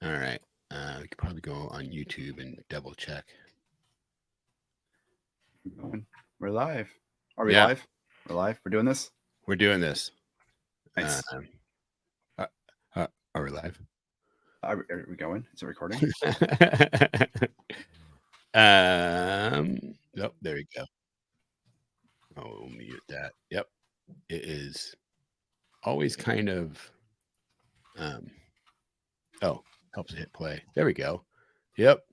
All right. We could probably go on YouTube and double check. We're live. Are we Yeah. live? We're live. We're doing this. We're doing this. Nice. Are we live? Are we going? Is it recording? Oh, there we go. Oh, we'll mute that. Yep. It is always kind of oh, helps hit play. There we go. Yep.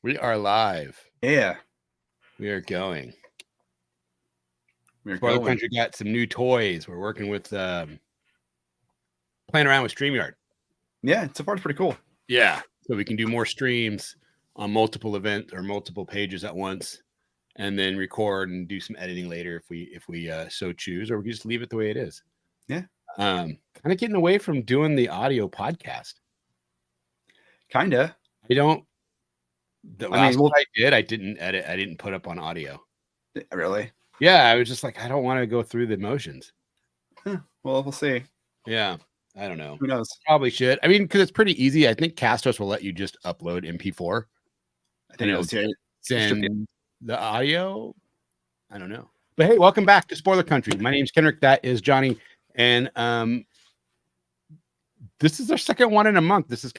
We are live. Yeah. We are going. We're Spoiler going. Country got some new toys. We're working with playing around with StreamYard. Yeah, so far it's pretty cool. Yeah. So we can do more streams on multiple events or multiple pages at once, and then record and do some editing later if we so choose, or we can just leave it the way it is. Yeah. Kind of getting away from doing the audio podcast. Kinda. I don't. The last well, one I did, I didn't edit. I didn't put up on audio. Really? Yeah, I was just like, I don't want to go through the motions. Huh. Well, we'll see. Yeah, I don't know. Who knows? Probably should. I mean, because it's pretty easy. I think Castos will let you just upload MP4. I think it'll send the audio. I don't know. But hey, welcome back to Spoiler Country. My name's Kendrick. That is Johnny. And this is our second one in a month. This is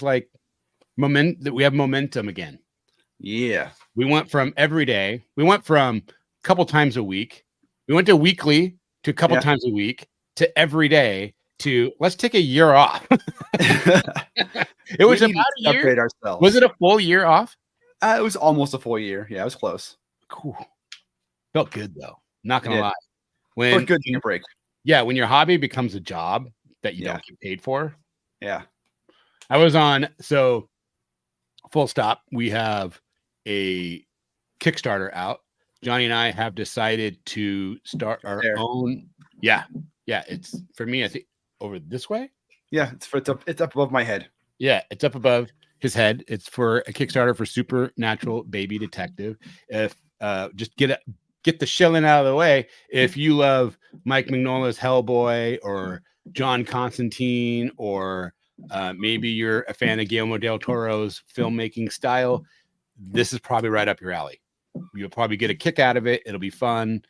like that we have momentum again. Yeah. We went from every day. We went from a couple times a week. We went to weekly to a couple times a week to every day to let's take a year off. It was about a year. Upgrade ourselves. Was it a full year off? It was almost a full year. Yeah, it was close. Cool. Felt good though. Not gonna lie. When good to break. Yeah, when your hobby becomes a job that you don't get paid for. Yeah. I was on full stop. We have a Kickstarter out. Johnny and I have decided to start our own. Yeah. Yeah. It's for me, I think over this way. Yeah, it's up above my head. Yeah, it's up above his head. It's for a Kickstarter for Supernatural Baby Detective. If just get the shilling out of the way. If you love Mike Mignola's Hellboy or John Constantine, or maybe you're a fan of Guillermo del Toro's filmmaking style, this is probably right up your alley. You'll probably get a kick out of it. It'll be fun.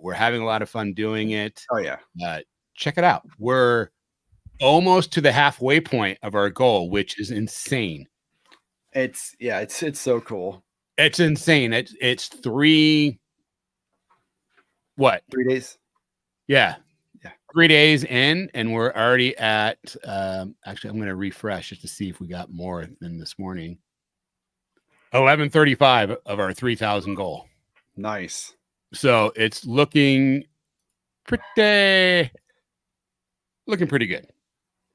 We're having a lot of fun doing it. Oh yeah. Check it out. We're almost to the halfway point of our goal, which is insane. It's so cool. It's insane. It's 3 days? Yeah. 3 days in, and we're already at actually I'm going to refresh just to see if we got more than this morning. 11:35 of our 3,000 goal. Nice. So it's looking pretty good.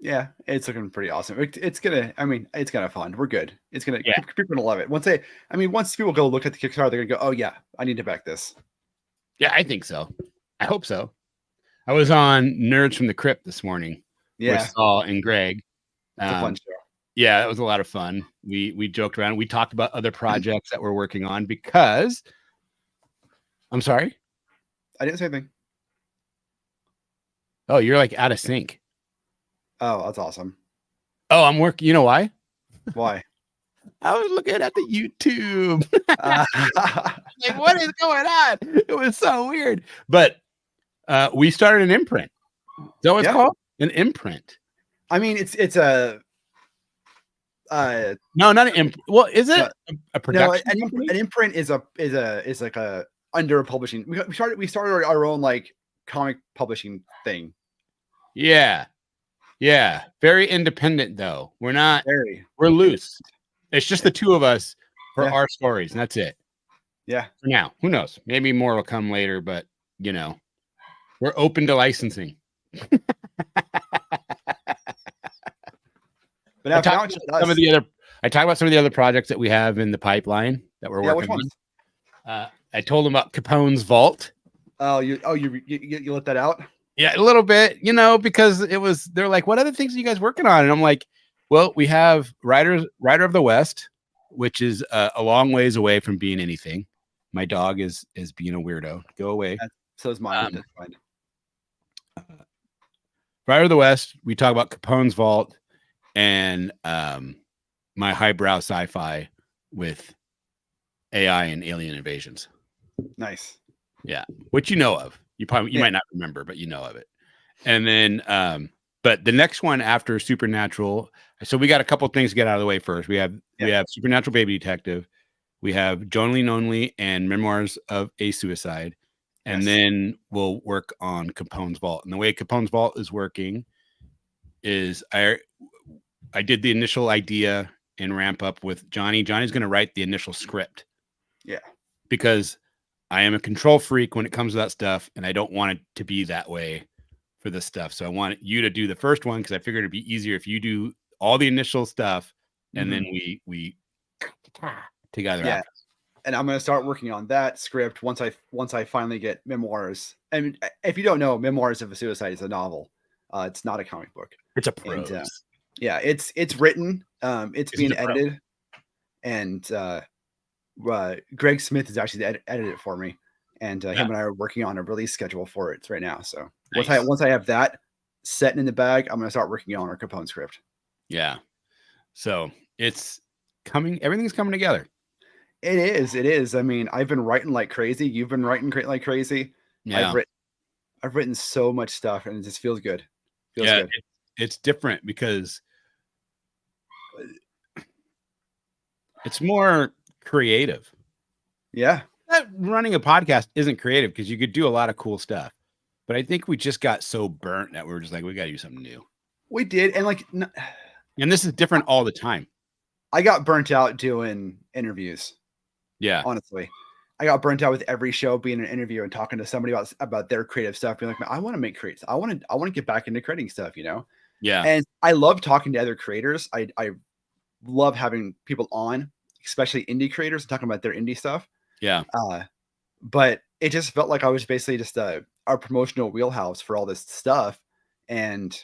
Yeah, it's looking pretty awesome. It's gonna fun. We're good. It's gonna people are gonna love it. Once people go look at the Kickstarter, they're gonna go, oh yeah, I need to back this. Yeah, I think so. I hope so. I was on Nerds from the Crypt this morning. Yeah, with Saul and Greg. It's a fun show. Yeah, that was a lot of fun. We joked around. We talked about other projects that we're working on because I'm sorry. I didn't say anything. Oh, you're like out of sync. Oh, that's awesome. Oh, I'm working. You know why? Why? I was looking at the YouTube. Like, what is going on? It was so weird. But we started an imprint. Is that what it's called? An imprint. I mean, it's a no, not an imprint. Well, is it a production? No, an imprint is like a under publishing. We started our own like comic publishing thing. Yeah. Yeah. Very independent though. We're not we're loose. It's just the two of us for our stories, and that's it. Yeah. For now. Who knows? Maybe more will come later, but we're open to licensing. But I talked about some of the other projects that we have in the pipeline that we're working on. I told them about Capone's Vault. Oh, you let that out? Yeah, a little bit, because they're like, what other things are you guys working on? And I'm like, well, we have Rider of the West, which is a long ways away from being anything. My dog is being a weirdo. Go away. So is mine. That's fine. Rider of the West, we talk about Capone's Vault, and my highbrow sci-fi with AI and alien invasions. Nice. Yeah, which you know of. You might not remember, but you know of it. And then but the next one after Supernatural, so we got a couple things to get out of the way first. We have Supernatural Baby Detective, we have Jonely Nonely and Memoirs of a Suicide, and then we'll work on Capone's Vault. And the way Capone's Vault is working is I did the initial idea and ramp up with Johnny. Johnny's going to write the initial script. Yeah. Because I am a control freak when it comes to that stuff, and I don't want it to be that way for this stuff. So I want you to do the first one because I figured it'd be easier if you do all the initial stuff and then we together. Yeah. After. And I'm gonna start working on that script once I finally get Memoirs. And if you don't know, Memoirs of a Suicide is a novel. It's not a comic book. It's a prose. And, it's written. It's being edited, and Greg Smith has actually edited it for me, and him and I are working on a release schedule for it right now. So once I have that set in the bag, I'm gonna start working on our Capone script. Yeah. So it's coming. Everything's coming together. It is. I mean, I've been writing like crazy. You've been writing like crazy. Yeah. I've written so much stuff, and it just feels good. Good. It's different because it's more creative. Yeah. Running a podcast isn't creative because you could do a lot of cool stuff. But I think we just got so burnt that we're just like, we got to do something new. We did. And and this is different all the time. I got burnt out doing interviews. Yeah. Honestly, I got burnt out with every show being an interview and talking to somebody about their creative stuff. Being like, man, I want to make creative. I want to get back into creating stuff, you know? Yeah. And I love talking to other creators. I love having people on, especially indie creators, and talking about their indie stuff. Yeah. But it just felt like I was basically just our promotional wheelhouse for all this stuff. And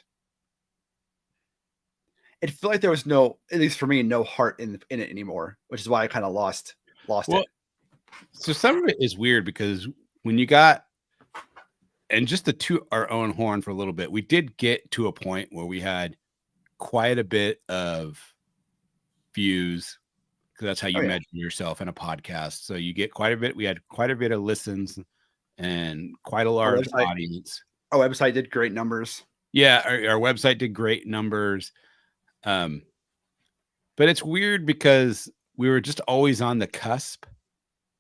it felt like there was at least for me, no heart in it anymore, which is why I kind of lost it. So some of it is weird because when you got, and just to toot our own horn for a little bit, we did get to a point where we had quite a bit of views, because that's how you measure yourself in a podcast. So you get quite a bit. We had quite a bit of listens and quite a large audience. Our website did great numbers. Yeah, our website did great numbers. But it's weird because we were just always on the cusp.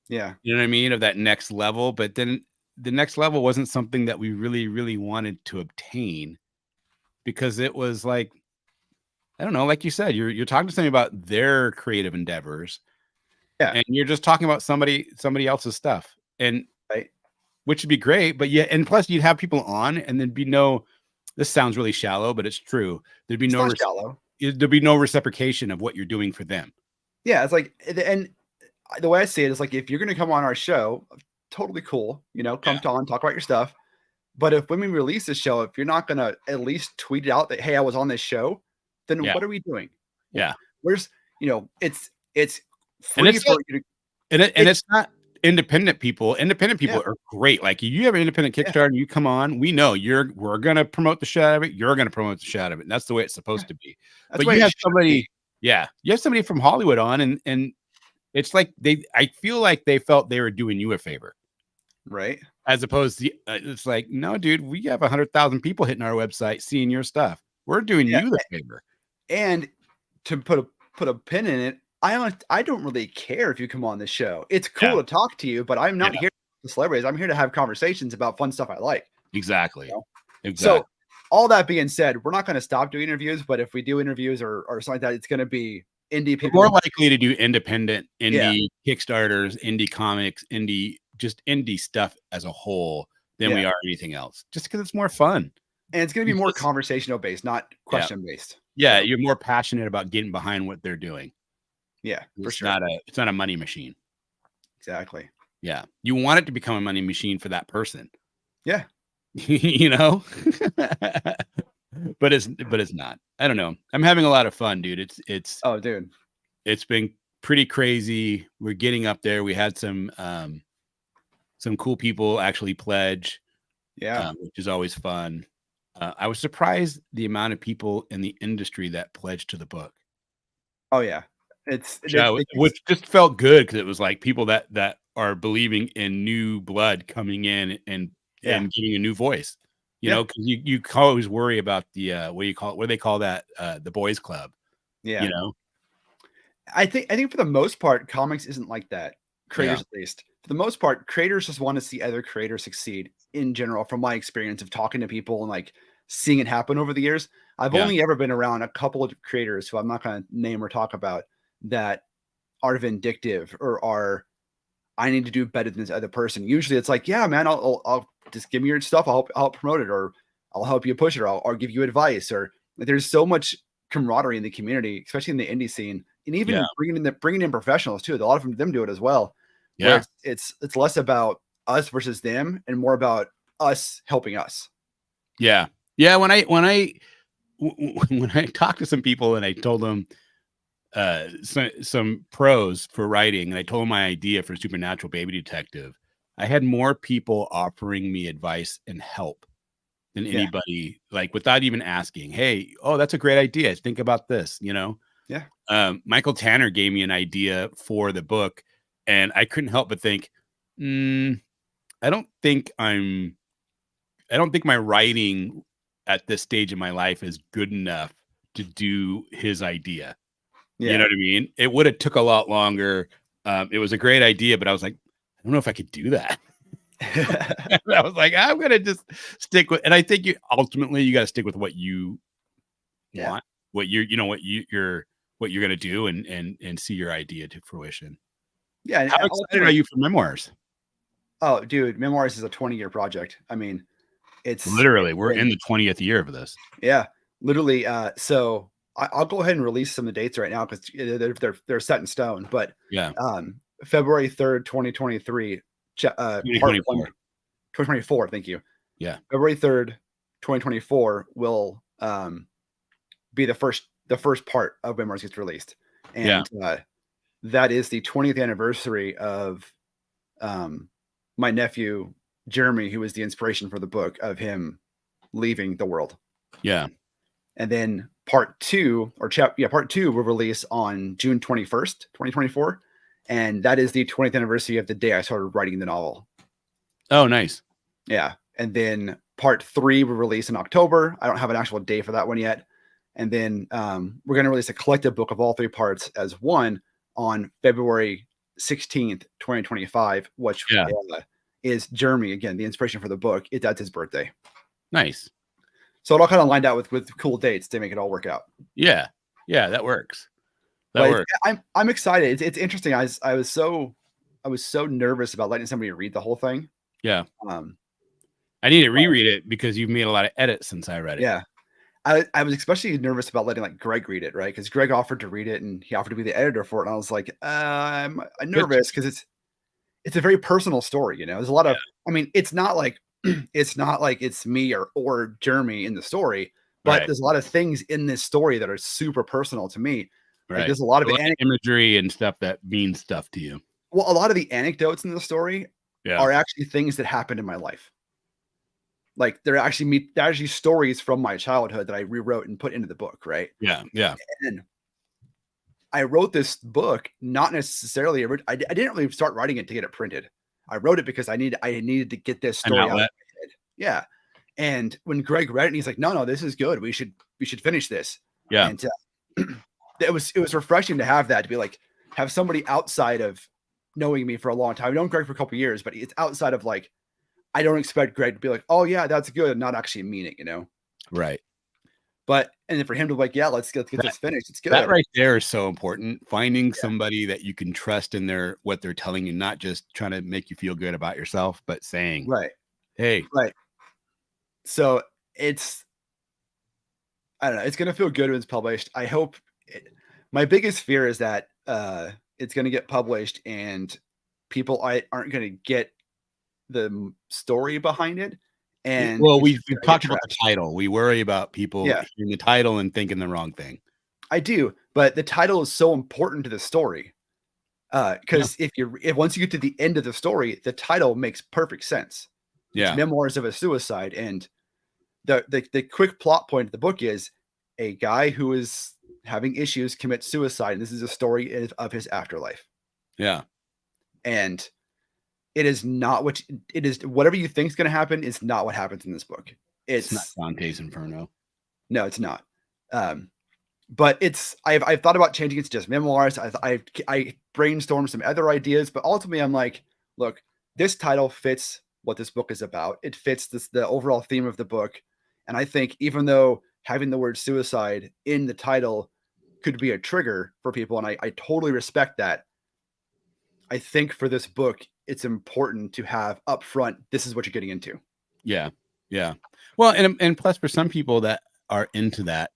Yeah. You know what I mean? Of that next level. But then the next level wasn't something that we really, really wanted to obtain, because it was like, I don't know, like you said, you're talking to somebody about their creative endeavors. Yeah. And you're just talking about somebody else's stuff. And which would be great. But yeah, and plus you'd have people on and there'd be this sounds really shallow, but it's true. There'd be shallow. There'd be no reciprocation of what you're doing for them. Yeah, it's like, and the way I see it is like, if you're going to come on our show, totally cool, come on, talk about your stuff. But when we release this show, if you're not going to at least tweet it out that, hey, I was on this show, then what are we doing? Yeah. Where's, it's free for you to, and it's not independent people. Independent people are great. Like you have an independent Kickstarter and you come on, we know we're going to promote the shit out of it. You're going to promote the shit out of it. And that's the way it's supposed to be. But you have somebody, you have somebody from Hollywood on and it's like I feel like they felt they were doing you a favor. Right. As opposed to, it's like, no, dude, we have 100,000 people hitting our website, seeing your stuff. We're doing you the favor. And to put a pin in it, I don't really care if you come on the show. It's cool to talk to you, but I'm not here to celebrities. I'm here to have conversations about fun stuff I like. Exactly. Exactly. So all that being said, we're not going to stop doing interviews, but if we do interviews or something like that, it's going to be indie people. We're more likely to do independent, indie Kickstarters, indie comics, just indie stuff as a whole than we are anything else, just because it's more fun. And it's going to be more conversational based, not question based. Yeah. You're more passionate about getting behind what they're doing. Yeah, for sure. It's not a money machine. Exactly. Yeah. You want it to become a money machine for that person. Yeah. But it's not. I don't know. I'm having a lot of fun, dude. Oh, dude. It's been pretty crazy. We're getting up there. We had some cool people actually pledge. Yeah. Which is always fun. I was surprised the amount of people in the industry that pledged to the book. Oh yeah, it's Which just felt good because it was like people that are believing in new blood coming in and yeah, getting a new voice, yeah, because you always worry about the what do they call that, the boys club, yeah. you know? I think for the most part, comics isn't like that. Yeah, Creators, at least, for the most part, creators just want to see other creators succeed. In general, from my experience of talking to people and like seeing it happen over the years, I've yeah, only ever been around a couple of creators who I'm not going to name or talk about that are vindictive or are I need to do better than this other person. Usually, it's like, yeah, man, I'll just give me your stuff. I'll help promote it, or I'll help you push it, or I'll give you advice. Or like, there's so much camaraderie in the community, especially in the indie scene, and yeah, even bringing in professionals too. A lot of them do it as well, where yeah, it's less about us versus them and more about us helping us. yeah, yeah. When I talked to some people and I told them some pros for writing, and I told them my idea for Supernatural Baby Detective, I had more people offering me advice and help than Yeah, anybody, like, without even asking, "Hey, oh, that's a great idea. Think about this," you know? yeah, Michael Tanner gave me an idea for the book, and I couldn't help but think, "Mm, I don't think I don't think my writing at this stage in my life is good enough to do his idea." You know yeah. what I mean? It would have took a lot longer. It was a great idea, but I was like, "I don't know if I could do that." I was like, "I'm gonna just stick with," and I think you gotta stick with what you Yeah, want, what what you're gonna do and see your idea to fruition. yeah. How And excited are ultimately, you for memoirs? oh, dude, memoirs is a 20-year project. I mean, it's Literally, we're in been the 20th year of this. yeah, literally. So I'll go ahead and release some of the dates right now because they're set in stone. But Yeah, February 3rd, 2023, part one, 2024. 2024. Thank you. Yeah, February 3rd, 2024 will be the first part of Memoirs gets released, yeah, and that is the 20th anniversary of um, my nephew Jeremy, who was the inspiration for the book of him leaving the world. yeah, And then part two will release on June 21st, 2024. And that is the 20th anniversary of the day I started writing the novel. oh, nice. Yeah. And then part three will release in October. I don't have an actual day for that one yet. And then we're going to release a collective book of all three parts as one on February 16th, 2025, which Yeah, is Jeremy, again, the inspiration for the book. That's his birthday. nice. So it all kind of lined out with cool dates to make it all work out. Yeah, yeah, that works. That But works. I'm excited. It's interesting. I was so nervous about letting somebody read the whole thing. Yeah, Um, I need to reread it because you've made a lot of edits since I read it. yeah, I was especially nervous about letting like Greg read it, right? Because Greg offered to read it and he offered to be the editor for it, and I was like, I'm Good. nervous because it's a very personal story. There's a lot of. I mean, it's not like it's me or Jeremy in the story, but Right, there's a lot of things in this story that are super personal to me. Like right. there's a lot A of lot of imagery and stuff that means stuff to you. a lot of the anecdotes in the story Yeah, are actually things that happened in my life. Like they're actually stories from my childhood that I rewrote and put into the book, right? yeah, yeah. And I wrote this book not necessarily. I didn't really start writing it to get it printed. I wrote it because I needed to get this An story out of outlet. my head. Yeah. And when Greg read it, and he's like, "No, this is good. We should finish this." Yeah, And it was refreshing to have that to be like have somebody outside of knowing me for a long time. I've known Greg for a couple years, but it's outside of like I don't expect Greg to be like, "Oh yeah, that's good," and not actually mean it. right. But and then for him to be like, "Yeah, let's get That this finished. It's that good." right there is so important. Finding Yeah. somebody that you can trust in their what they're telling you, not just trying to make you feel good about yourself, but saying, Right. "Hey, Right. So it's I don't know. It's gonna feel good when it's published. I hope. My biggest fear is that it's gonna get published and people aren't gonna get the story behind it, and well, it's we've just we've gonna get talked about the trashed. title. We worry about people Yeah, hearing the title and thinking the wrong thing." I do. But the title is so important to the story. Yeah, Because if once you get to the end of the story, the title makes perfect sense. It's yeah, Memoirs of a Suicide, and the quick plot point of the book is a guy who is having issues commits suicide. And this is a story of his afterlife. Yeah. And it is not what it is. Whatever you think is going to happen is not what happens in this book. It's not Dante's Inferno. No, it's not. But I've thought about changing it to just memoirs. I brainstormed some other ideas, but ultimately I'm like, look, this title fits what this book is about. It fits the overall theme of the book. And I think even though having the word suicide in the title could be a trigger for people, and I totally respect that, I think for this book, it's important to have upfront, this is what you're getting into. Yeah. Yeah. Well, and plus for some people that are into that,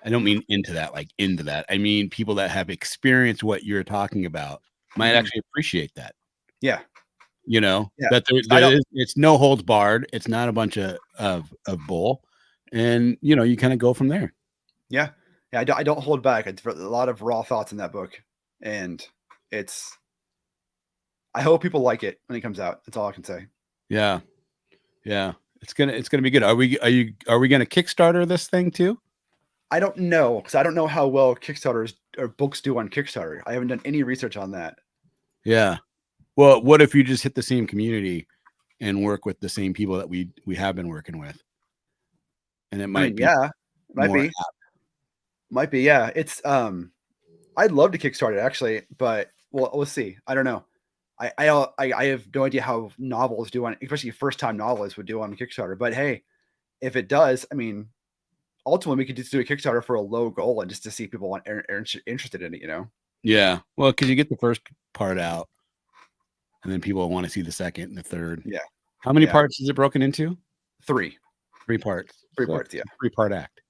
I don't mean into that, like into that. I mean, people that have experienced what you're talking about might actually appreciate that. Yeah. You know, that it's no holds barred. It's not a bunch of bull, and you know, you kind of go from there. Yeah. Yeah. I don't hold back. It's a lot of raw thoughts in that book, and I hope people like it when it comes out. That's all I can say. Yeah. Yeah. It's gonna be good. Are we gonna Kickstarter this thing too? I don't know, because I don't know how well Kickstarters or books do on Kickstarter. I haven't done any research on that. Yeah. Well, what if you just hit the same community and work with the same people that we have been working with? And it might be. Yeah, might be. Yeah. It's I'd love to Kickstart it actually, but well, we'll see. I don't know. I have no idea how novels do on, especially first time novelists would do on Kickstarter. But hey, if it does, I mean, ultimately we could just do a Kickstarter for a low goal and just to see if people are interested in it, you know? Yeah. Well, because you get the first part out and then people want to see the second and the third. Yeah. How many parts is it broken into? 3 parts. 3 parts. Yeah. 3-part act.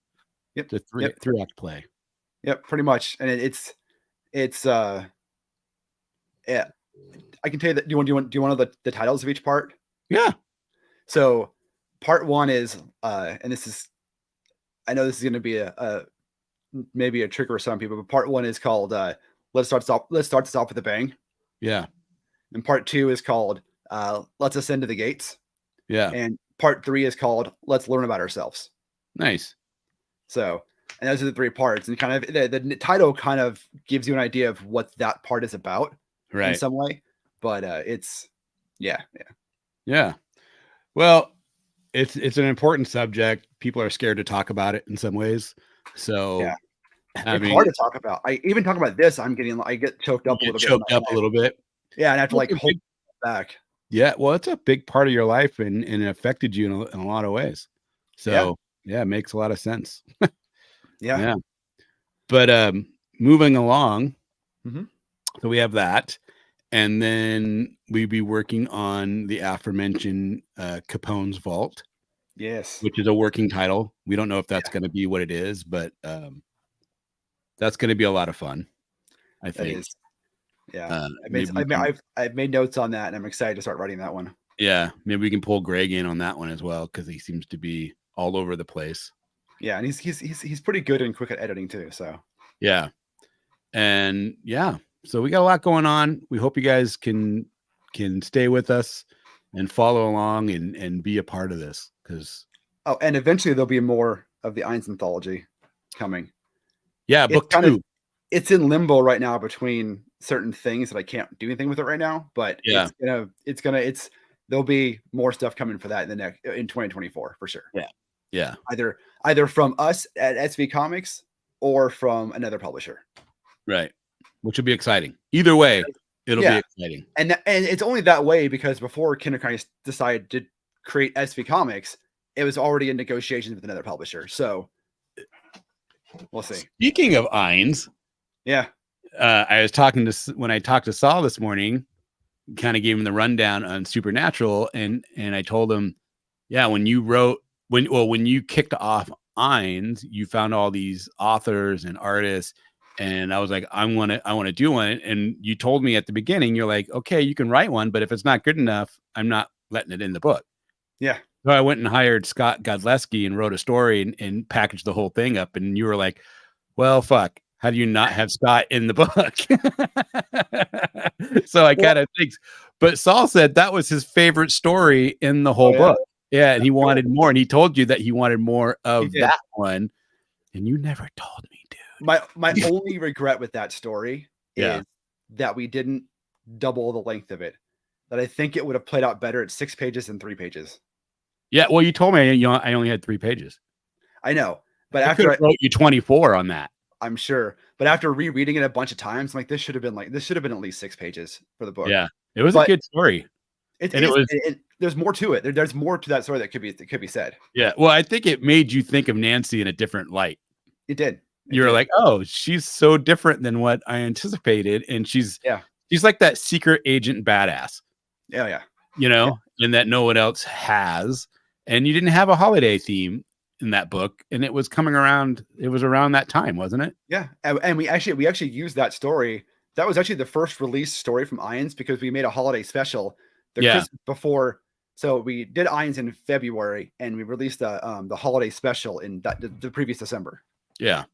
Yep. The three act play. Yep. Pretty much. And it's yeah. I can tell you that. Do you want to know the titles of each part? Yeah. So part 1 is, and this is, I know this is going to be maybe a trigger for some people, but part 1 is called let's start this off with a bang. Yeah. And part 2 is called let's ascend to the gates. Yeah. And part 3 is called let's learn about ourselves. Nice. So, and those are the 3 parts, and kind of the title kind of gives you an idea of what that part is about, right, in some way. But it's yeah. Well, it's an important subject. People are scared to talk about it in some ways. So yeah. It's hard to talk about. I even talk about this, I get choked up a little bit. Yeah, and I have to like hold it back. Yeah, well, it's a big part of your life, and it affected you in a lot of ways. So yeah, it makes a lot of sense. Yeah. But moving along, so we have that, and then we'd be working on the aforementioned Capone's Vault. Yes, which is a working title. We don't know if that's going to be what it is, but that's going to be a lot of fun, I think. That is. Yeah, I've made notes on that, and I'm excited to start writing that one. Yeah, maybe we can pull Greg in on that one as well, because he seems to be all over the place. Yeah, and he's pretty good and quick at editing too. So yeah, and yeah, so we got a lot going on. We hope you guys can stay with us and follow along and be a part of this, because and eventually there'll be more of the Eins anthology coming. Yeah, book 2. It's in limbo right now between certain things that I can't do anything with it right now, but there'll be more stuff coming for that in 2024 for sure. Yeah. Either from us at SV Comics or from another publisher. Right. Which will be exciting. Either way, it'll be exciting. And it's only that way because before Kinderkine decided to create SV Comics, it was already in negotiations with another publisher. So we'll see. Speaking of Eins, I was when I talked to Saul this morning, kind of gave him the rundown on Supernatural, and I told him, when you kicked off Eins, you found all these authors and artists, and I was like, I want to do one, and you told me at the beginning, you're like, okay, you can write one, but if it's not good enough, I'm not letting it in the book. Yeah. So I went and hired Scott Godleski and wrote a story and packaged the whole thing up. And you were like, well, fuck, how do you not have Scott in the book? So I kind of think, but Saul said that was his favorite story in the whole book. Yeah, and he wanted more, and he told you that he wanted more He of did. that one, and you never told me, dude. My only regret with that story Yeah. is that we didn't double the length of it. That I think it would have played out better at 6 pages than 3 pages. Yeah, well, you told me, I only had 3 pages. I know, but I could have wrote you 24 on that. I'm sure, but after rereading it a bunch of times, I'm like, this should have been at least 6 pages for the book. Yeah, it was a But good story. it And it is, was there's more to it. There's more to that story that could be said. yeah, well, I think it made you think of Nancy in a different light. It did. You were like, "Oh, she's so different than what I anticipated, and she's like that secret agent badass." Yeah. You know, and that no one else has. And you didn't have a holiday theme in that book, and it was coming around. It was around that time, wasn't it? Yeah, and we actually used that story. That was actually the first release story from Irons because we made a holiday special the Christmas before. So we did Irons in February, and we released the holiday special in the previous December. Yeah.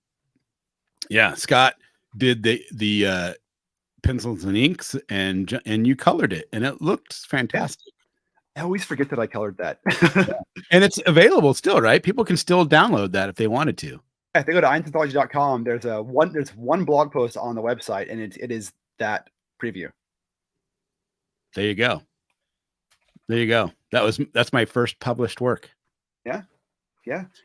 Scott did the pencils and inks, and you colored it, and it looked fantastic. I always forget that I colored that. And it's available still, right? People can still download that if they wanted to. If they go to ironsanthology.com, there's one blog post on the website, and it is that preview. There you go. That's my first published work. Yeah.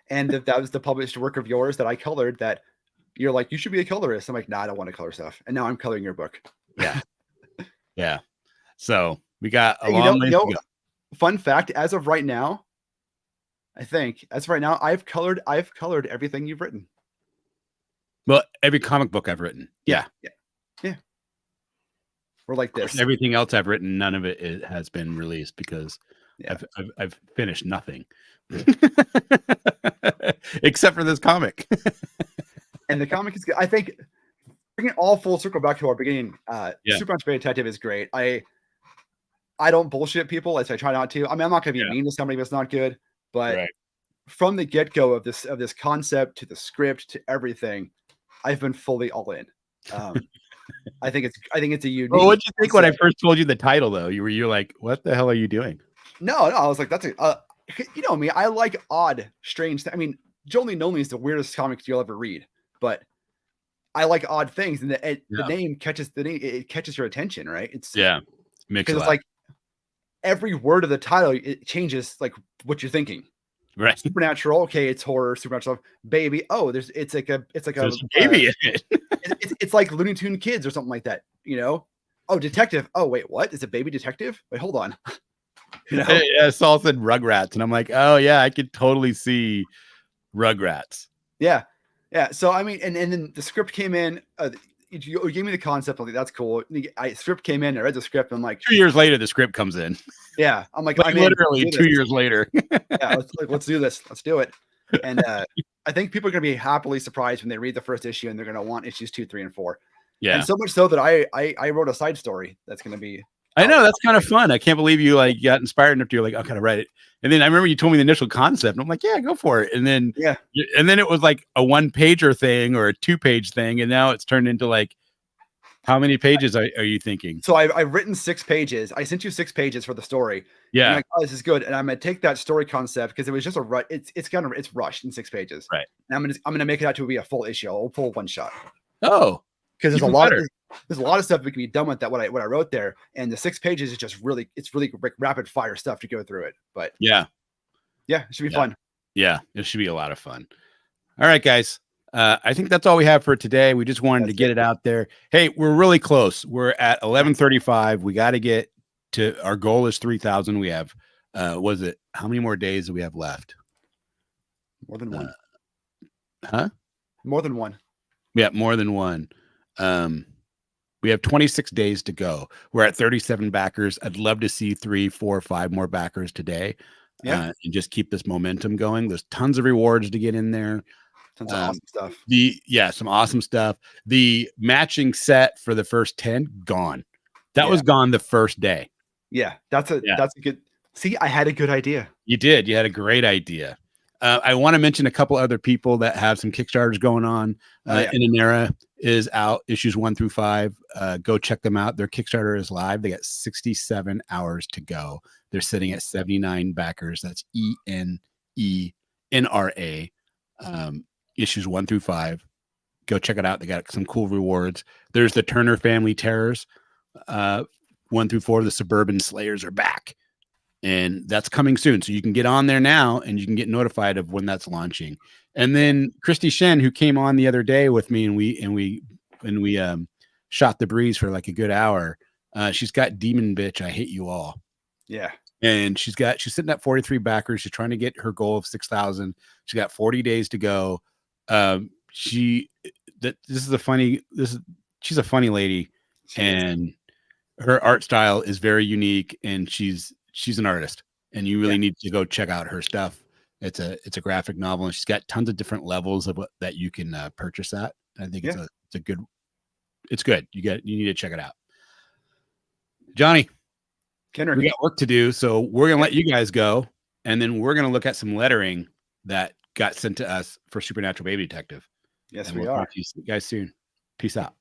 And that was the published work of yours that I colored that you're like, you should be a colorist. I'm like, nah, I don't want to color stuff. And now I'm coloring your book. Yeah. So we got a long way to go. Fun fact, as of right now, I've colored everything you've written. Well, every comic book I've written. Yeah. We're like this. Everything else I've written, none of it has been released because I've finished nothing. Except for this comic. And the comic is good. I think bringing it all full circle back to our beginning, Supernatural Detective is great. I don't bullshit people, as I try not to. I mean, I'm not going to be mean to somebody that's not good, but from the get-go of this concept to the script to everything, I've been fully all in. I think it's a unique. Well, what did you think when I first told you the title, though? You're like, what the hell are you doing? No, I was like, that's you know me. I like odd, strange. I mean, Jolene Nolene is the weirdest comic you'll ever read, but I like odd things, and the name catches it catches your attention, right? It's because it's like every word of the title it changes like what you're thinking. Right. Supernatural, okay, it's horror. Supernatural, baby. Oh, it's like a baby in it. it's like Looney Tune Kids or something like that. You know? Oh, detective. Oh, wait, what? Is it baby detective? Wait, hold on. You know? Yeah, Saul said Rugrats, and I'm like, oh yeah, I could totally see Rugrats. Yeah. So I mean, and then the script came in. You gave me the concept. I'm like, that's cool. Script came in. I read the script. I'm like, 2 years later, the script comes in. Yeah, I'm like literally 2 years later. Yeah, let's do this. Let's do it. And I think people are going to be happily surprised when they read the first issue, and they're going to want issues 2, 3, and 4. Yeah, and so much so that I wrote a side story that's going to be. I know, that's kind of fun. I can't believe you like got inspired enough to, you're like, I'll kind of write it. And then I remember you told me the initial concept, and I'm like, yeah, go for it. And then it was like a 1-pager thing or a 2-page thing, and now it's turned into like, how many pages are you thinking? So I've written 6 pages. I sent you 6 pages for the story. Yeah, I'm like, oh, this is good. And I'm gonna take that story concept because it was just a it's rushed in 6 pages. Right. And I'm gonna make it out to be a full issue, a full one shot. Oh, because there's a lot of stuff we can be done with that what I wrote there, and the 6 pages is just really rapid fire stuff to go through it. But yeah, it should be fun. Yeah, it should be a lot of fun. All right, guys. I think that's all we have for today. We just wanted to get it out there. Hey, we're really close. We're at 11:35. We got to get to our goal is 3,000. We have, how many more days do we have left? More than one. More than one. Yeah, more than one. We have 26 days to go. We're at 37 backers. I'd love to see 3, 4, 5 more backers today. And just keep this momentum going. There's tons of rewards to get in there. Tons of awesome stuff. Some awesome stuff. The matching set for the first 10 gone. That was gone the first day. Yeah, that's a good. See, I had a good idea. You did. You had a great idea. I want to mention a couple other people that have some Kickstarters going on. Inanera is out, issues 1 through 5. Go check them out. Their Kickstarter is live. They got 67 hours to go. They're sitting at 79 backers. That's ENENRA. Issues 1 through 5. Go check it out. They got some cool rewards. There's the Turner Family Terrors. 1 through 4. The Suburban Slayers are back. And that's coming soon. So you can get on there now and you can get notified of when that's launching. And then Christy Shen, who came on the other day with me and we shot the breeze for like a good hour. She's got Demon Bitch, I Hate You All. Yeah. And she's sitting at 43 backers. She's trying to get her goal of 6,000. She got 40 days to go. She's a funny lady, and her art style is very unique, and she's an artist, and you really need to go check out her stuff. It's a graphic novel, and she's got tons of different levels of that you can purchase that. I think it's good. You need to check it out. Johnny, Kenner, we got work to do, so we're gonna let you guys go, and then we're gonna look at some lettering that got sent to us for Supernatural Baby Detective. Yes, and we we'll are. talk to you guys soon. Peace out.